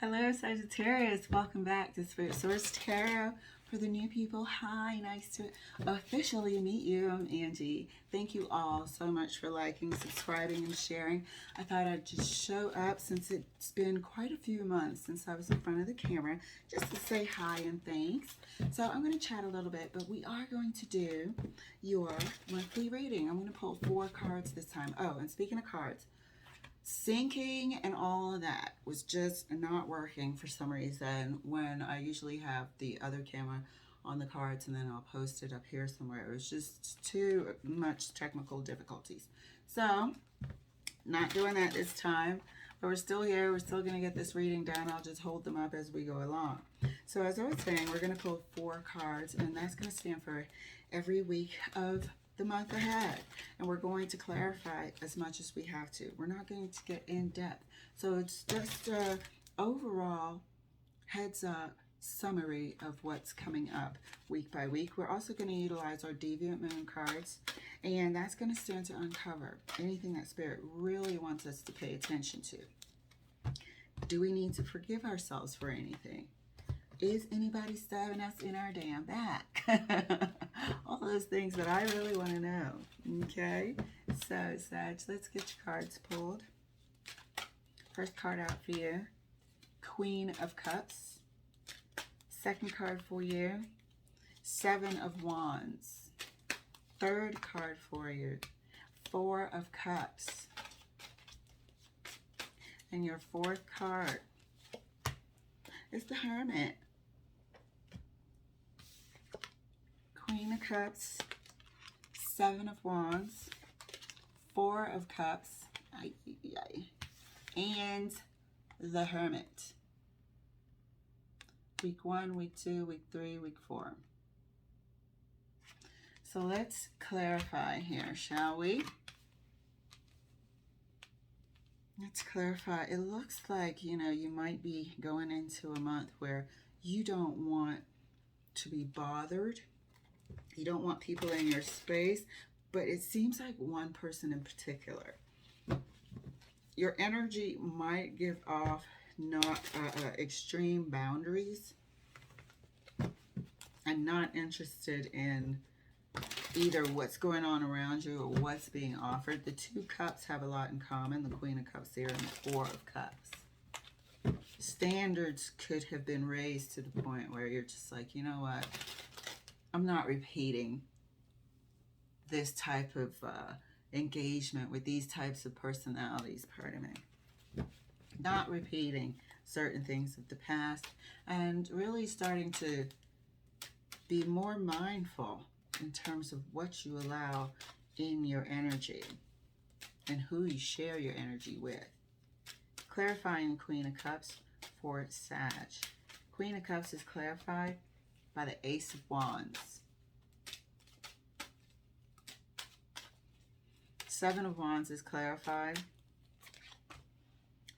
Hello, Sagittarius. Welcome back to Spirit Source Tarot. For the new people, hi. Nice to officially meet you. I'm Angie. Thank you all so much for liking, subscribing, and sharing. I thought I'd just show up since it's been quite a few months since I was in front of the camera just to say hi and thanks. So I'm going to chat a little bit, but we are going to do your monthly reading. I'm going to pull 4 cards this time. Oh, and speaking of cards, syncing and all of that was just not working for some reason when I usually have the other camera on the cards and then I'll post it up here somewhere. It was just too much technical difficulties. So, not doing that this time, but we're still here. We're still going to get this reading done. I'll just hold them up as we go along. So as I was saying, we're going to pull 4 cards, and that's going to stand for every week of the month ahead, and we're going to clarify as much as we have to. We're not going to get in depth, so it's just a overall heads up summary of what's coming up week by week. We're also going to utilize our deviant moon cards, and that's going to stand to uncover anything that Spirit really wants us to pay attention to. Do we need to forgive ourselves for anything? Is anybody stabbing us in our damn back? All those things that I really want to know. Okay, so Sag, let's get your cards pulled. First card out for you, Queen of Cups. Second card for you, 7 of Wands. Third card for you, 4 of Cups. And your fourth card is the Hermit. Queen of Cups, 7 of Wands, 4 of Cups, and the Hermit. Week 1, week 2, week 3, week 4. So let's clarify here, shall we? Let's clarify. It looks like, you might be going into a month where you don't want to be bothered. You don't want people in your space, but it seems like one person in particular. Your energy might give off not extreme boundaries. I'm not interested in either what's going on around you or what's being offered. The 2 cups have a lot in common, the Queen of Cups here and the 4 of Cups. Standards could have been raised to the point where you're just like, you know what, I'm not repeating this type of engagement with these types of personalities, pardon me. Not repeating certain things of the past and really starting to be more mindful in terms of what you allow in your energy and who you share your energy with. Clarifying Queen of Cups for Sag. Queen of Cups is clarified by the Ace of Wands. 7 of Wands is clarified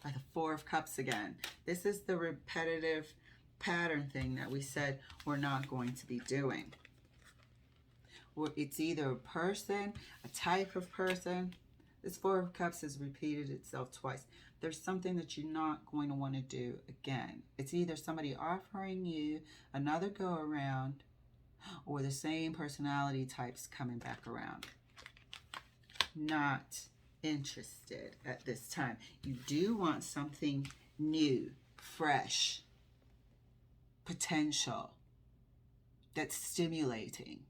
by the 4 of Cups again. This is the repetitive pattern thing that we said we're not going to be doing. It's either a person, a type of person. This 4 of Cups has repeated itself twice. There's something that you're not going to want to do again. It's either somebody offering you another go around or the same personality types coming back around. Not interested at this time. You do want something new, fresh, potential, that's stimulating.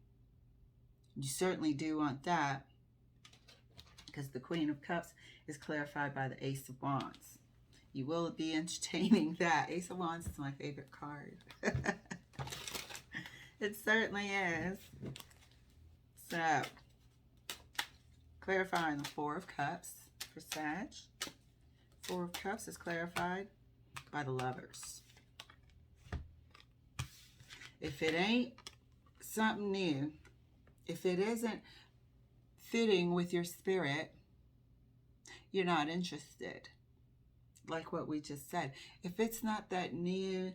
You certainly do want that because the Queen of Cups is clarified by the Ace of Wands. You will be entertaining that. Ace of Wands is my favorite card. It certainly is. So, clarifying the 4 of Cups for Sag. 4 of Cups is clarified by the Lovers. If it ain't something new, if it isn't fitting with your spirit, you're not interested. Like what we just said. If it's not that new,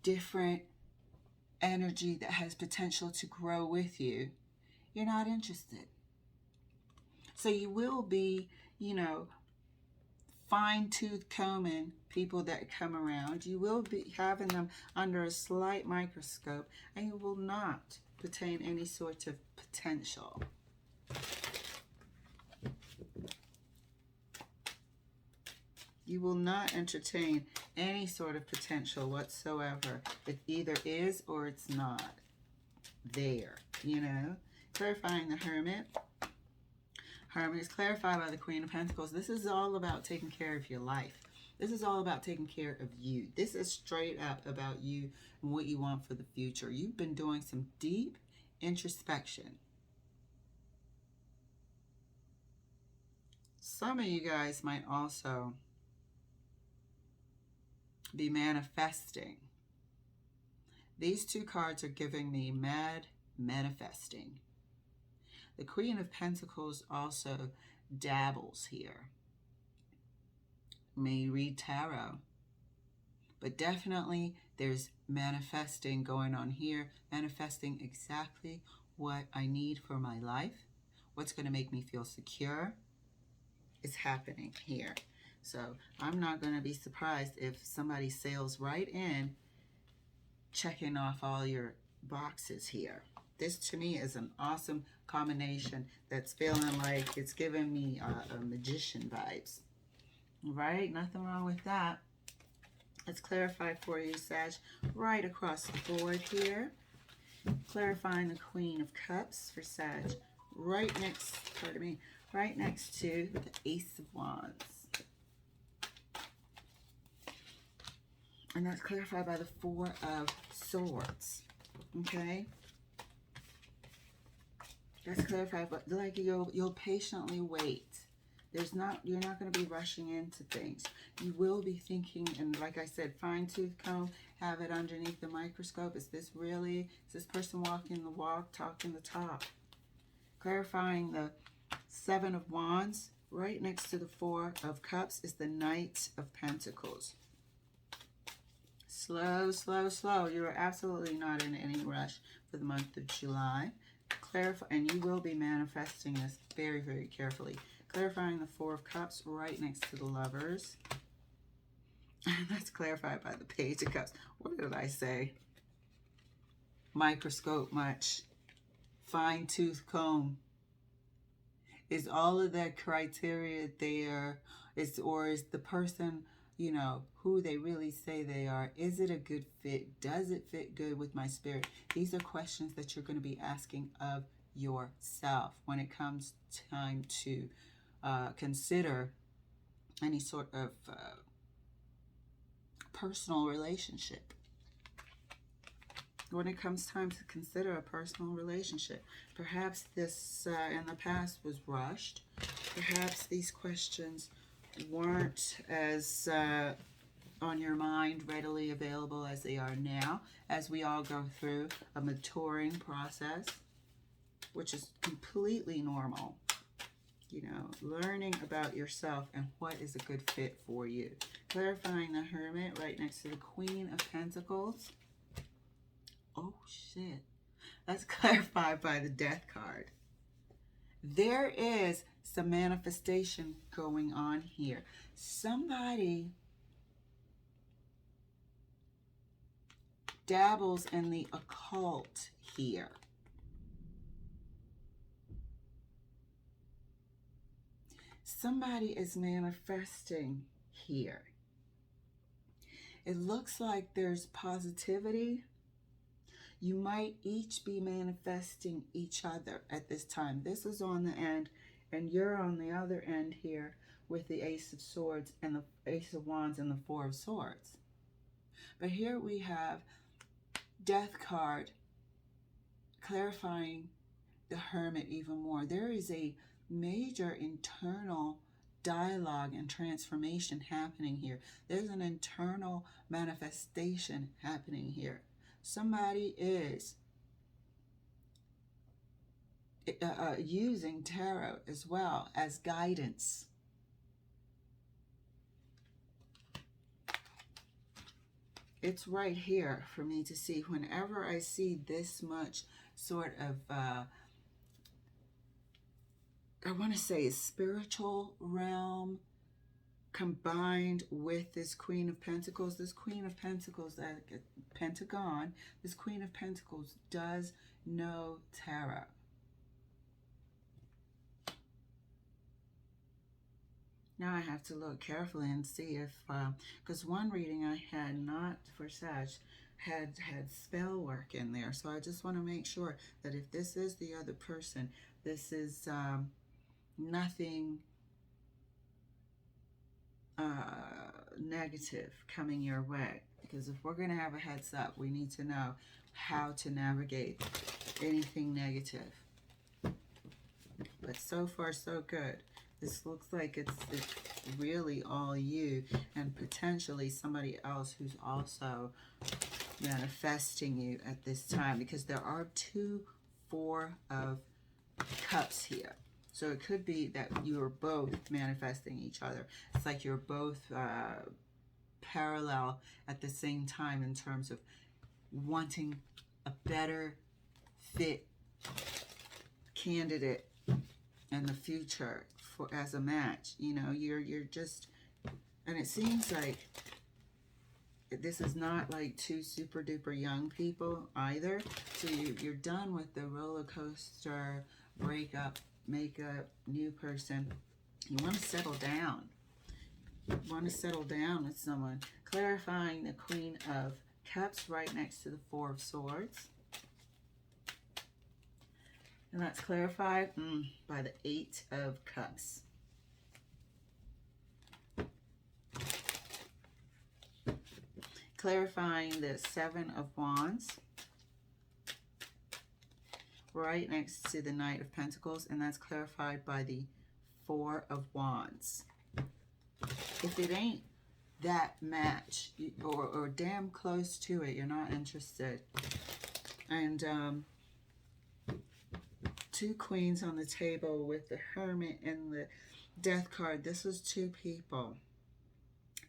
different energy that has potential to grow with you, you're not interested. So you will be, fine-tooth combing people that come around. You will be having them under a slight microscope, and you will not retain any sort of potential. You will not entertain any sort of potential whatsoever. It either is or it's not there, you know. Clarifying the Hermit. Hermit is clarified by the Queen of Pentacles. This is all about taking care of your life. This is all about taking care of you. This is straight up about you and what you want for the future. You've been doing some deep introspection. Some of you guys might also be manifesting. These two cards are giving me mad manifesting. The Queen of Pentacles also dabbles here. May read tarot. But definitely there's manifesting going on here. Manifesting exactly what I need for my life. What's going to make me feel secure is happening here. So I'm not going to be surprised if somebody sails right in checking off all your boxes here. This to me is an awesome combination that's feeling like it's giving me magician vibes. Right? Nothing wrong with that. Let's clarify for you, Sag, right across the board here. Clarifying the Queen of Cups for Sag. Right next, right next to the Ace of Wands. And that's clarified by the Four of Swords. Okay? That's clarified, but like you'll patiently wait. You're not going to be rushing into things. You will be thinking, and like I said, fine-tooth comb, have it underneath the microscope. Is this this person walking the walk, talking the talk? Clarifying the Seven of Wands, right next to the Four of Cups is the Knight of Pentacles. Slow, slow, slow. You are absolutely not in any rush for the month of July. Clarify, and you will be manifesting this very, very carefully. Clarifying the Four of Cups right next to the Lovers. And that's clarified by the Page of Cups. What did I say? Microscope much. Fine-tooth comb. Is all of that criteria there? Or is the person, you know, who they really say they are? Is it a good fit? Does it fit good with my spirit? These are questions that you're going to be asking of yourself when it comes time to consider any sort of personal relationship. When it comes time to consider a personal relationship, perhaps this in the past was rushed. Perhaps these questions weren't as on your mind, readily available as they are now, as we all go through a maturing process, which is completely normal. You know, learning about yourself and what is a good fit for you. Clarifying the Hermit right next to the Queen of Pentacles. Oh, shit. That's clarified by the Death card. There is some manifestation going on here. Somebody dabbles in the occult here. Somebody is manifesting here. It looks like there's positivity. You might each be manifesting each other at this time. This is on the end, and you're on the other end here with the Ace of Swords and the Ace of Wands and the Four of Swords. But here we have Death card clarifying the Hermit even more. There is a major internal dialogue and transformation happening here. There's an internal manifestation happening here. Somebody is using tarot as well as guidance. It's right here for me to see. Whenever I see this much sort of, I want to say a spiritual realm, combined with this Queen of Pentacles. This Queen of Pentacles, that Pentagon, this Queen of Pentacles does know tarot. Now I have to look carefully and see if, because one reading I had, not for Sag, had spell work in there. So I just want to make sure that if this is the other person, this is nothing negative coming your way. Because if we're going to have a heads up, we need to know how to navigate anything negative. But so far, so good. This looks like it's really all you and potentially somebody else who's also manifesting you at this time, because there are 2 4 of Cups here. So it could be that you're both manifesting each other. It's like you're both parallel at the same time in terms of wanting a better fit candidate in the future for as a match. You know, you're just, and it seems like this is not like 2 super duper young people either. So you're done with the roller coaster, breakup, makeup, new person. You want to settle down. You want to settle down with someone. Clarifying the Queen of Cups right next to the 4 of Swords. And that's clarified by the 8 of Cups. Clarifying the 7 of Wands right next to the Knight of Pentacles, and that's clarified by the 4 of Wands. If it ain't that match, or damn close to it, you're not interested. And 2 queens on the table with the Hermit and the Death card. This was 2 people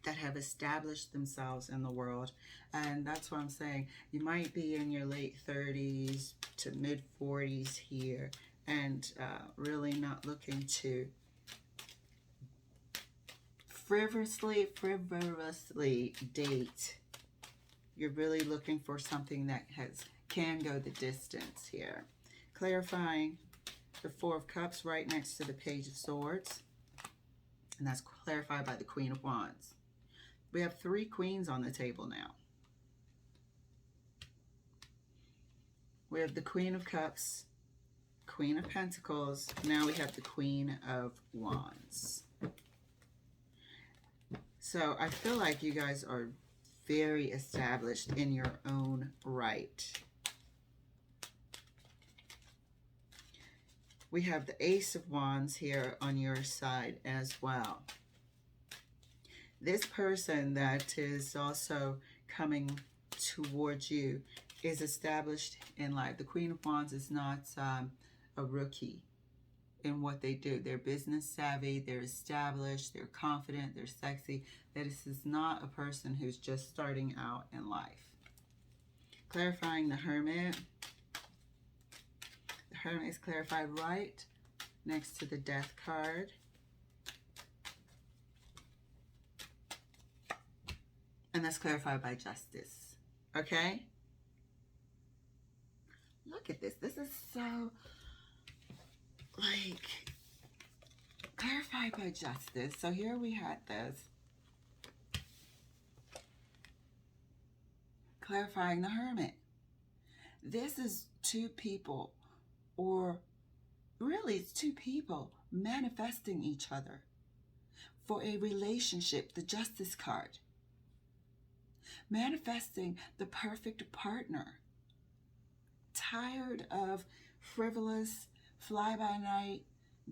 that have established themselves in the world. And that's what I'm saying. You might be in your late 30s to mid 40s here, and really not looking to frivolously date. You're really looking for something that can go the distance here. Clarifying the 4 of Cups right next to the Page of Swords. And that's clarified by the Queen of Wands. We have 3 queens on the table now. We have the Queen of Cups, Queen of Pentacles. Now we have the Queen of Wands. So I feel like you guys are very established in your own right. We have the Ace of Wands here on your side as well. This person that is also coming towards you is established in life. The Queen of Wands is not a rookie in what they do. They're business savvy, they're established, they're confident, they're sexy. This is not a person who's just starting out in life. Clarifying the Hermit. The Hermit is clarified right next to the Death card. And that's clarified by Justice. Okay? Look at this. This is so, like, clarified by Justice. So here we had this. Clarifying the Hermit. This is 2 people, or really it's 2 people manifesting each other for a relationship. The Justice card. Manifesting the perfect partner. Tired of frivolous, fly-by-night,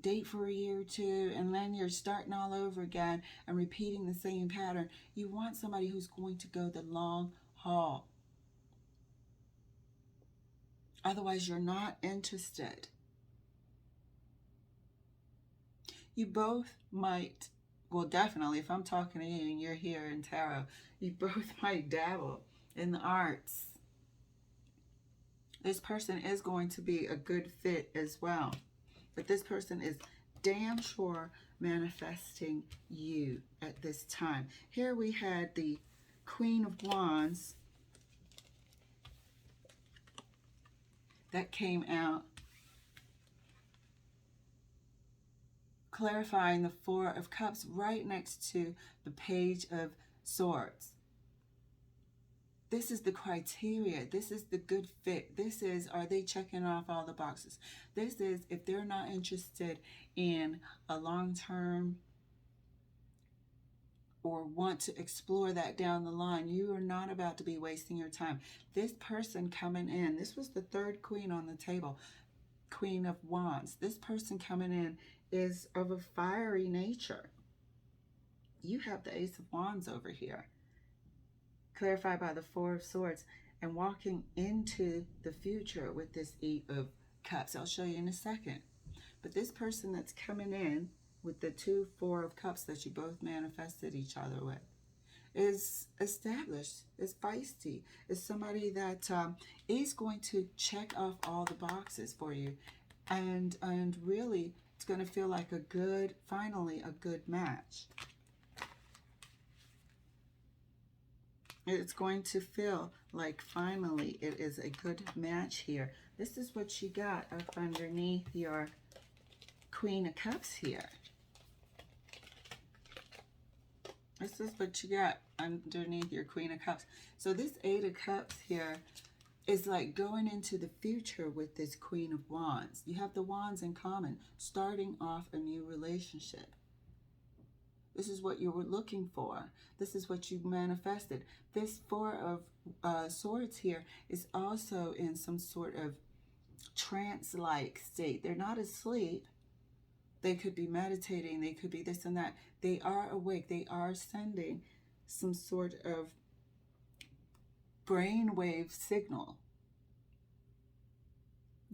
date for a year or 2, and then you're starting all over again and repeating the same pattern. You want somebody who's going to go the long haul. Otherwise, you're not interested. You both might, well, definitely, if I'm talking to you and you're here in tarot, you both might dabble in the arts. This person is going to be a good fit as well. But this person is damn sure manifesting you at this time. Here we had the Queen of Wands that came out, clarifying the Four of Cups right next to the Page of Swords. This is the criteria. This is the good fit. This is, are they checking off all the boxes? This is, if they're not interested in a long-term or want to explore that down the line, you are not about to be wasting your time. This person coming in, this was the third queen on the table, Queen of Wands. This person coming in is of a fiery nature. You have the Ace of Wands over here, clarified by the Four of Swords, and walking into the future with this Eight of Cups. I'll show you in a second. But this person that's coming in with the two Four of Cups that you both manifested each other with is established, is feisty, is somebody that is going to check off all the boxes for you, and really it's going to feel like a good, finally a good match. It's going to feel like finally it is a good match here. This is what you got up underneath your Queen of Cups here. This is what you got underneath your Queen of Cups. So this Eight of Cups here is like going into the future with this Queen of Wands. You have the Wands in common, starting off a new relationship. This is what you were looking for. This is what you manifested. This Four of Swords here is also in some sort of trance-like state. They're not asleep. They could be meditating. They could be this and that. They are awake. They are sending some sort of brainwave signal.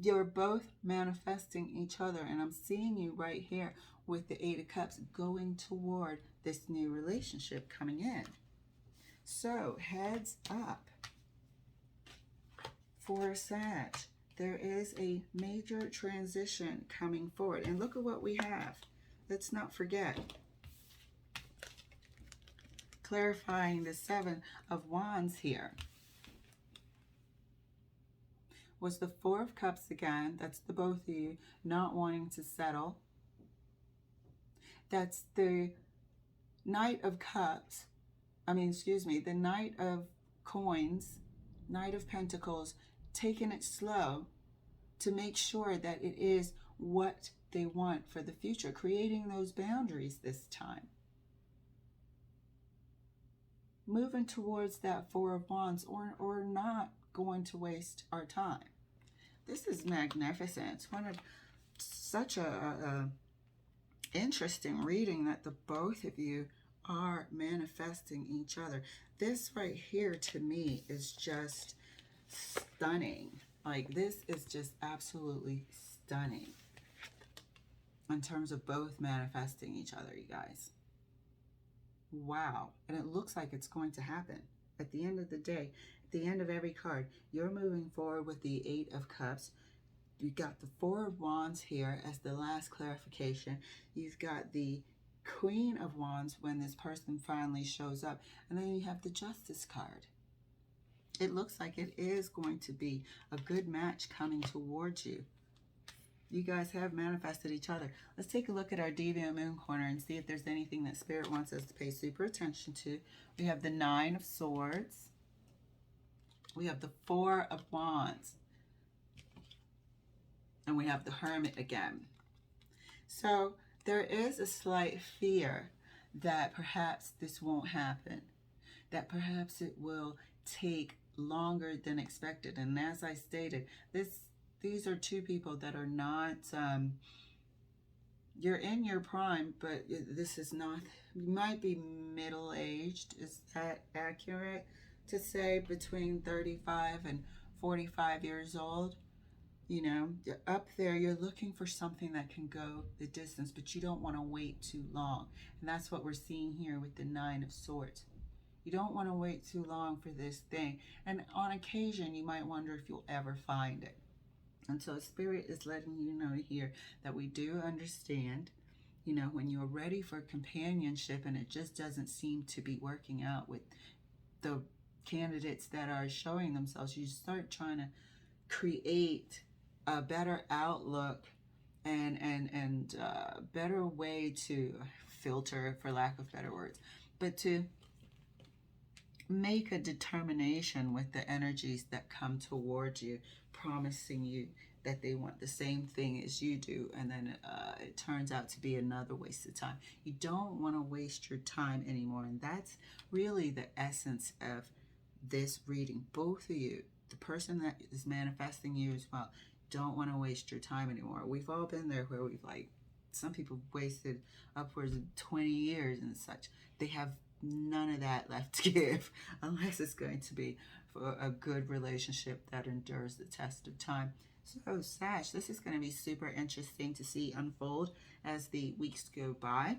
You're both manifesting each other, and I'm seeing you right here with the Eight of Cups going toward this new relationship coming in. So heads up for Sag. There is a major transition coming forward. And look at what we have. Let's not forget. Clarifying the Seven of Wands here was the Four of Cups again. That's the both of you not wanting to settle. That's the Knight of Cups. The Knight of Coins, Knight of Pentacles, taking it slow to make sure that it is what they want for the future, creating those boundaries this time. Moving towards that Four of Wands, or not going to waste our time. This is magnificent. It's one of such a interesting reading that the both of you are manifesting each other. This right here to me is just stunning. Like, this is just absolutely stunning in terms of both manifesting each other, you guys. Wow. And it looks like it's going to happen. At the end of the day, at the end of every card, you're moving forward with the Eight of Cups. You've got the Four of Wands here as the last clarification. You've got the Queen of Wands when this person finally shows up. And then you have the Justice card. It looks like it is going to be a good match coming towards you. You guys have manifested each other. Let's take a look at our Deviant Moon Corner and see if there's anything that Spirit wants us to pay super attention to. We have the Nine of Swords. We have the Four of Wands. And we have the Hermit again. So there is a slight fear that perhaps this won't happen. That perhaps it will take longer than expected. And as I stated, these are two people that are not, you're in your prime, but this is not, you might be middle-aged. Is that accurate to say? Between 35 and 45 years old? You know, you're up there, you're looking for something that can go the distance, but you don't want to wait too long. And that's what we're seeing here with the Nine of Swords. You don't want to wait too long for this thing. And on occasion, you might wonder if you'll ever find it. And so Spirit is letting you know here that we do understand. You know, when you're ready for companionship and it just doesn't seem to be working out with the candidates that are showing themselves, you start trying to create a better outlook and better way to filter, for lack of better words, but to make a determination with the energies that come towards you, promising you that they want the same thing as you do, and then it turns out to be another waste of time. You don't want to waste your time anymore, and that's really the essence of this reading. Both of you, the person that is manifesting you as well, don't want to waste your time anymore. We've all been there where we've some people wasted upwards of 20 years and such. They have none of that left to give unless it's going to be for a good relationship that endures the test of time. So Sag, this is going to be super interesting to see unfold as the weeks go by.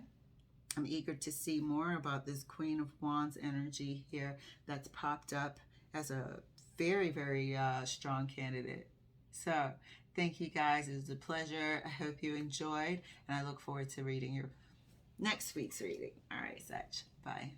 I'm eager to see more about this Queen of Wands energy here that's popped up as a very, very strong candidate. So thank you guys. It was a pleasure. I hope you enjoyed, and I look forward to reading your next week's reading. All right, Sag. Bye.